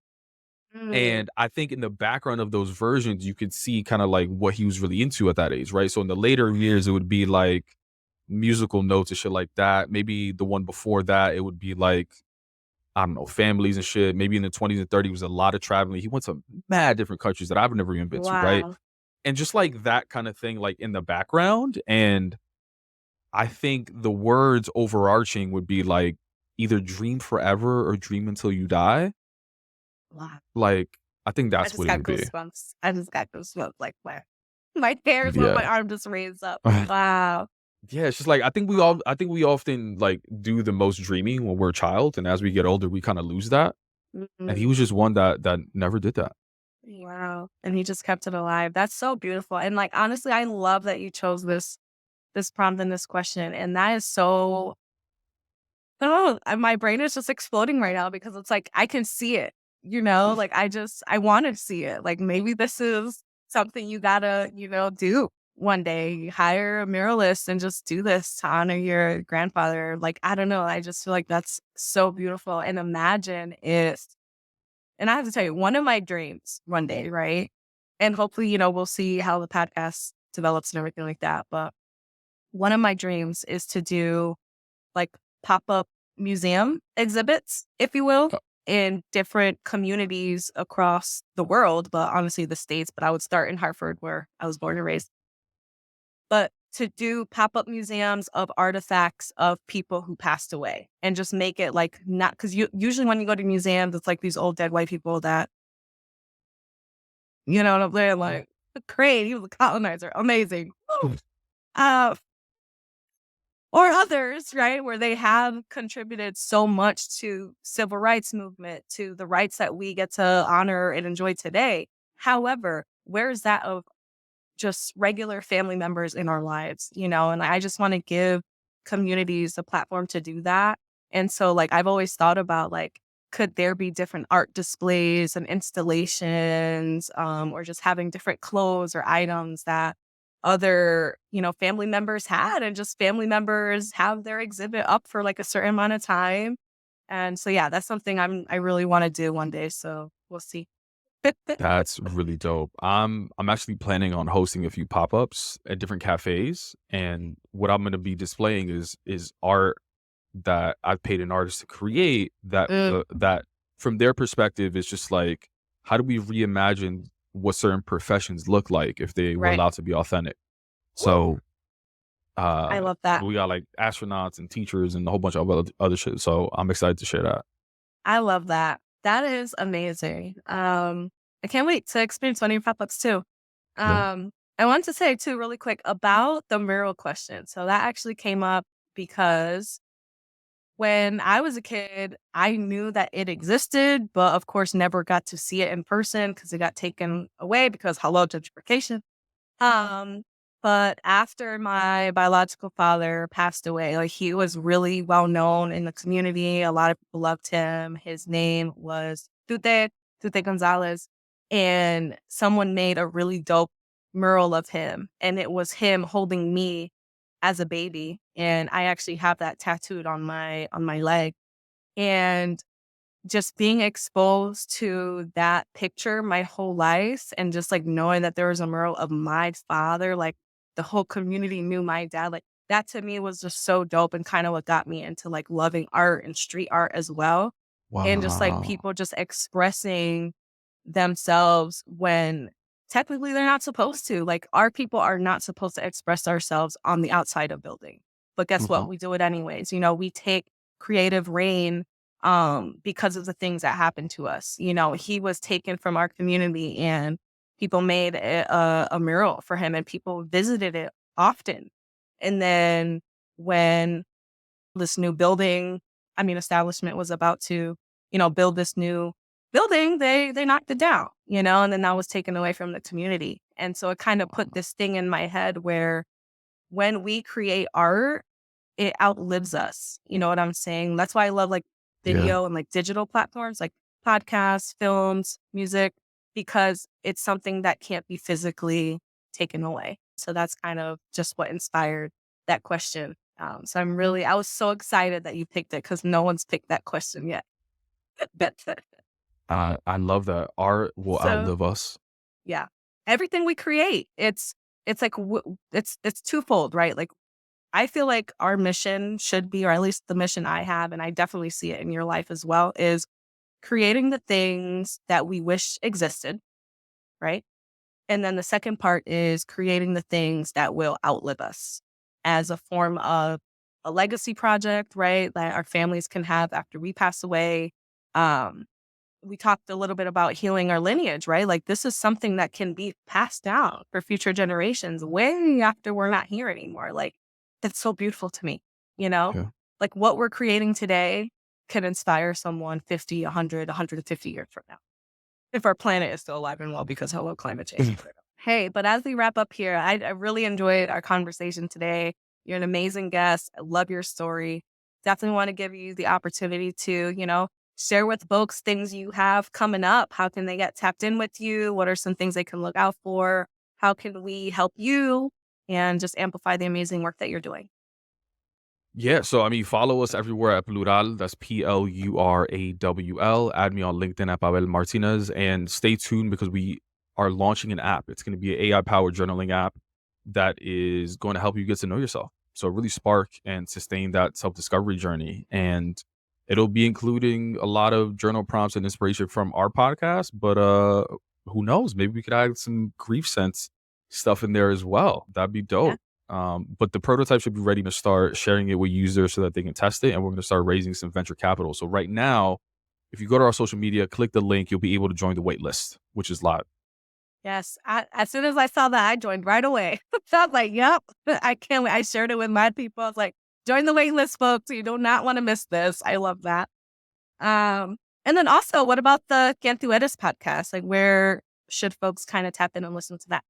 Mm. And I think in the background of those versions, you could see kind of like what he was really into at that age, right? So in the later years, it would be like musical notes and shit like that. Maybe the one before that, it would be like, I don't know, families and shit. Maybe in the 20s and 30s was a lot of traveling. He went to mad different countries that I've never even been to, right? Wow. And just like that kind of thing, like in the background. And I think the words overarching would be like either dream forever or dream until you die. Wow. Like, I think I that's just what it got would be. goosebumps. I just got goosebumps. Like my hairs on Yeah. my arm just raised up. Wow. Yeah, it's just like I think we often like do the most dreaming when we're a child, and as we get older, we kind of lose that. And he Mhm. was just one that never did that. Wow. And he just kept it alive. That's so beautiful. And like honestly, I love that you chose this prompt and this question. And that is so I don't know. My brain is just exploding right now because it's like I can see it, like I want to see it. Like maybe this is something you gotta, do one day. Hire a muralist and just do this to honor your grandfather. Like, I don't know. I just feel like that's so beautiful. And imagine if, and I have to tell you, one of my dreams one day, right? And hopefully, we'll see how the podcast develops and everything like that. But one of my dreams is to do like pop-up museum exhibits, if you will, Uh, in different communities across the world, but honestly the States, but I would start in Hartford where I was born and raised. But to do pop-up museums of artifacts of people who passed away and just make it like not because usually when you go to museums, it's like these old dead white people that, you know what I'm saying? Like, great, he was a colonizer, amazing. Woo! Uh, or others, right, where they have contributed so much to civil rights movement, to the rights that we get to honor and enjoy today. However, where is that of just regular family members in our lives, you know? And I just want to give communities a platform to do that. And so, like, I've always thought about, like, could there be different art displays and installations, or just having different clothes or items that other, family members had, and just family members have their exhibit up for like a certain amount of time. And so, yeah, that's something I really want to do one day. So we'll see. That's really dope. I'm actually planning on hosting a few pop-ups at different cafes, and what I'm gonna be displaying is art that I've paid an artist to create that Mm, that from their perspective is just like, how do we reimagine what certain professions look like if they were right. allowed to be authentic? So I uh love that. we got like astronauts and teachers and a whole bunch of other shit. So I'm excited to share that. I love that. That is amazing. I can't wait to experience one of your pop-ups too. Yeah. I want to say too, really quick about the mural question. So that actually came up because when I was a kid, I knew that it existed, but of course never got to see it in person because it got taken away because hello gentrification. Um, but after my biological father passed away, like he was really well known in the community. A lot of people loved him. His name was Tute Gonzalez. And someone made a really dope mural of him. And it was him holding me as a baby. And I actually have that tattooed on my leg. And just being exposed to that picture my whole life and just, like, knowing that there was a mural of my father, like, the whole community knew my dad, like, that to me was just so dope and kinda what got me into, like, loving art and street art as well, and just, like, Wow. people just expressing themselves when technically they're not supposed to, like, our people are not supposed to express ourselves on the outside of building, but guess what? Mhm. We do it anyways, we take creative reign because of the things that happened to us. He was taken from our community and people made a mural for him and people visited it often. And then when this new establishment was about to, build this new building, they knocked it down, and then that was taken away from the community. And so it kind of put this thing in my head where when we create art, it outlives us, you know what I'm saying? That's why I love, like, Yeah. video and, like, digital platforms, like podcasts, films, music, because it's something that can't be physically taken away. So that's kind of just what inspired that question. So I was so excited that you picked it because no one's picked that question yet. I love that art will So, outlive us. yeah, everything we create, it's like, it's twofold, right? Like, I feel like our mission should be, or at least the mission I have, and I definitely see it in your life as well, is creating the things that we wish existed, right? And then the second part is creating the things that will outlive us as a form of a legacy project, right? That our families can have after we pass away. Um, we talked a little bit about healing our lineage, right? Like this is something that can be passed down for future generations way after we're not here anymore. Like that's so beautiful to me, you know? Yeah. Like what we're creating today can inspire someone 50, 100, 150 years from now. If our planet is still alive and well, because hello, climate change. Hey, but as we wrap up here, I really enjoyed our conversation today. You're an amazing guest. I love your story. Definitely want to give you the opportunity to, share with folks things you have coming up. How can they get tapped in with you? What are some things they can look out for? How can we help you and just amplify the amazing work that you're doing? Yeah, so I mean, follow us everywhere at Plurawl. That's Plurawl. Add me on LinkedIn at Pabel Martinez, and stay tuned because we are launching an app. It's going to be an AI powered journaling app that is going to help you get to know yourself. So really spark and sustain that self discovery journey, and it'll be including a lot of journal prompts and inspiration from our podcast. But who knows? Maybe we could add some grief sense stuff in there as well. That'd be Yeah. dope. But the prototype should be ready to start sharing it with users so that they can test it. And we're going to start raising some venture capital. So right now, if you go to our social media, click the link, you'll be able to join the wait list, which is live. Yes. As soon as I saw that, I joined right away. So I was like, yep, I can't wait. I shared it with my people. I was like, join the wait list, folks. You do not want to miss this. I love that. And then also, what about the Quien Tu Eres podcast? Like, where should folks kind of tap in and listen to that?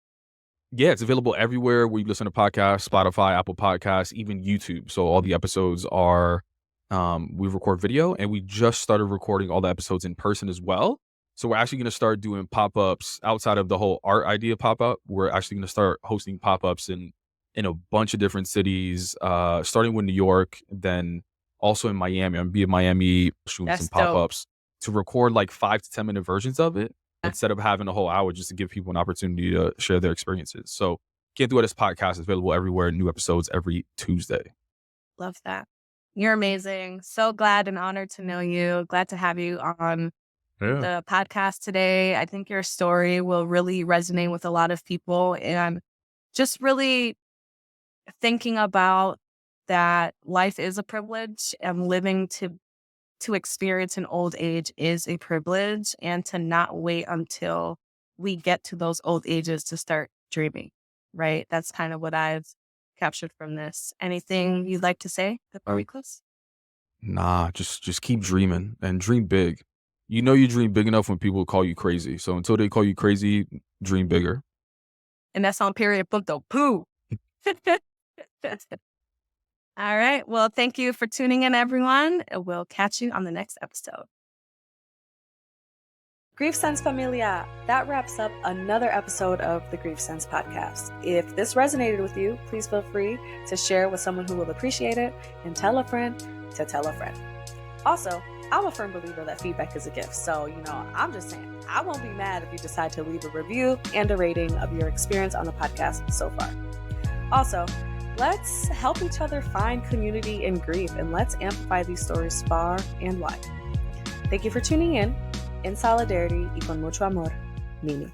Yeah, it's available everywhere where you listen to podcasts, Spotify, Apple Podcasts, even YouTube. So all the episodes are, we record video, and we just started recording all the episodes in person as well. So we're actually going to start doing pop-ups outside of the whole art idea pop-up. We're actually going to start hosting pop-ups in a bunch of different cities, starting with New York, then also in Miami. I'm be in Miami shooting That's some dope. pop-ups to record like 5 to 10 minute versions of it instead of having a whole hour, just to give people an opportunity to share their experiences. So Can't Do It as podcast is available everywhere. New episodes every Tuesday. Love that. You're amazing. So glad and honored to know you. Glad to have you on Yeah. the podcast today. I think your story will really resonate with a lot of people, and just really thinking about that life is a privilege, and living to experience an old age is a privilege, and to not wait until we get to those old ages to start dreaming, right? That's kind of what I've captured from this. Anything you'd like to say before we close? Nah, just keep dreaming and dream big. You know you dream big enough when people call you crazy. So until they call you crazy, dream bigger. And that's on period punto poo. All right. Well, thank you for tuning in, everyone. We'll catch you on the next episode. Griefsense familia, that wraps up another episode of the Griefsense podcast. If this resonated with you, please feel free to share with someone who will appreciate it, and tell a friend to tell a friend. Also, I'm a firm believer that feedback is a gift. So, I'm just saying, I won't be mad if you decide to leave a review and a rating of your experience on the podcast so far. Also, let's help each other find community in grief, and let's amplify these stories far and wide. Thank you for tuning in. En solidarity y con mucho amor, Mimi.